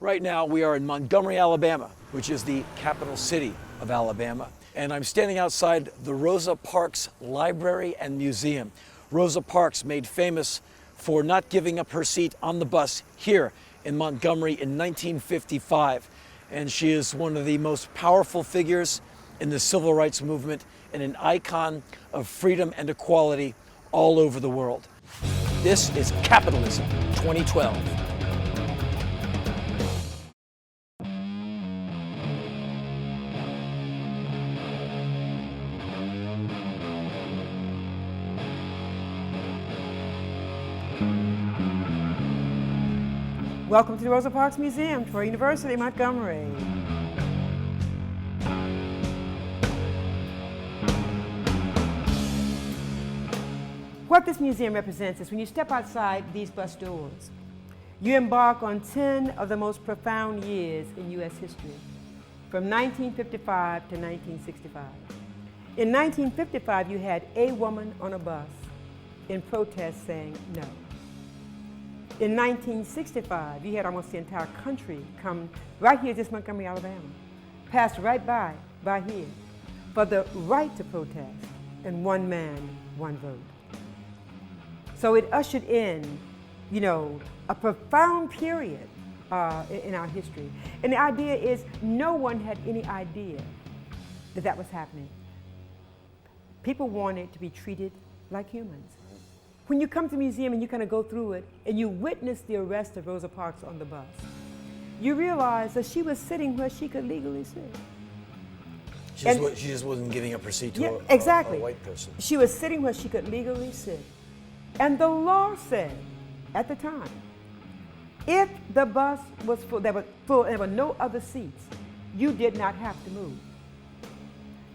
Right now we are in Montgomery, Alabama, which is the capital city of Alabama. And I'm standing outside the Rosa Parks Library and Museum. Rosa Parks, made famous for not giving up her seat on the bus here in Montgomery in 1955. And she is one of the most powerful figures in the civil rights movement and an icon of freedom and equality all over the world. This is Capitalism 2012. Welcome to the Rosa Parks Museum, Troy University, Montgomery. What this museum represents is when you step outside these bus doors, you embark on 10 of the most profound years in U.S. history, from 1955 to 1965. In 1955, you had a woman on a bus in protest saying no. In 1965, you had almost the entire country come right here, just Montgomery, Alabama, passed right by here, for the right to protest, and one man, one vote. So it ushered in, a profound period in our history. And the idea is no one had any idea that that was happening. People wanted to be treated like humans. When you come to the museum and you kind of go through it and you witness the arrest of Rosa Parks on the bus, you realize that she was sitting where she could legally sit. She just wasn't giving up her seat to exactly. a white person. She was sitting where she could legally sit. And the law said at the time, if the bus was full, there were no other seats, you did not have to move.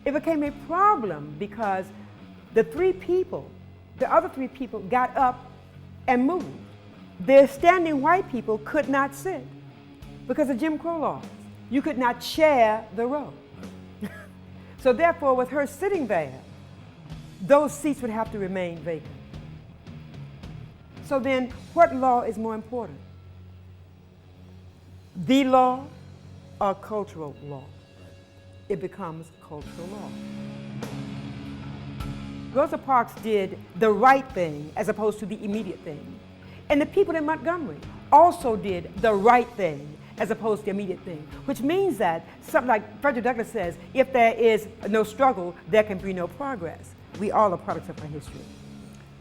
It became a problem because the other three people got up and moved. The standing white people could not sit because of Jim Crow laws. You could not share the row. So therefore, with her sitting there, those seats would have to remain vacant. So then, what law is more important? The law or cultural law? It becomes cultural law. Rosa Parks did the right thing as opposed to the immediate thing. And the people in Montgomery also did the right thing as opposed to the immediate thing, which means that, something like Frederick Douglass says, if there is no struggle, there can be no progress. We all are products of our history.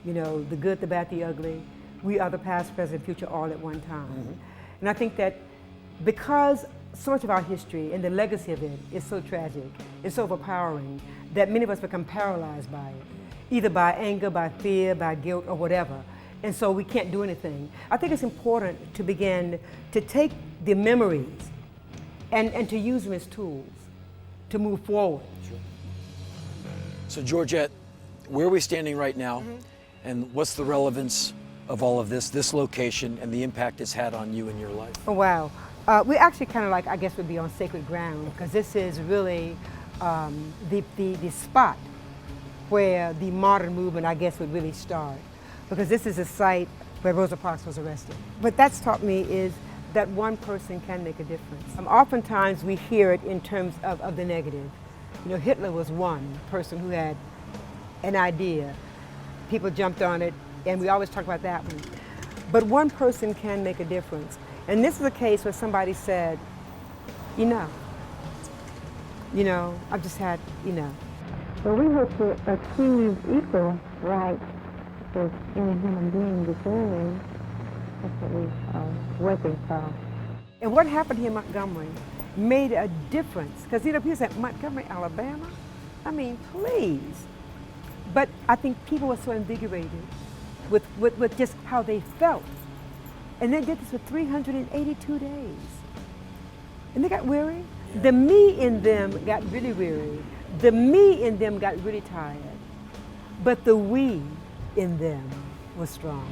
The good, the bad, the ugly. We are the past, present, future all at one time. Mm-hmm. And I think that because so much of our history and the legacy of it is so tragic, it's so overpowering, that many of us become paralyzed by it, either by anger, by fear, by guilt, or whatever. And so we can't do anything. I think it's important to begin to take the memories and to use them as tools to move forward. Sure. So Georgette, where are we standing right now? Mm-hmm. And what's the relevance of all of this location and the impact it's had on you and your life? Oh, wow. We actually kind of like, I guess, would be on sacred ground, because this is really the spot where the modern movement, I guess, would really start, because this is a site where Rosa Parks was arrested. What that's taught me is that one person can make a difference. Oftentimes we hear it in terms of the negative. Hitler was one person who had an idea. People jumped on it, and we always talk about that one. But one person can make a difference. And this is a case where somebody said, enough. I've just had enough. Well, we hope to achieve equal rights that any human being deserves. That's what we are working for. And what happened here in Montgomery made a difference. Because, people say, Montgomery, Alabama? I mean, please. But I think people were so invigorated with just how they felt. And they did this for 382 days. And they got weary. The me in them got really weary. The me in them got really tired. But the we in them was strong.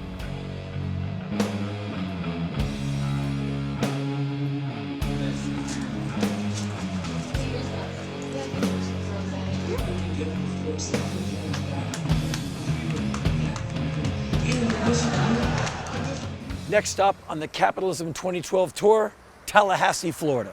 Next up on the Capitalism 2012 tour, Tallahassee, Florida.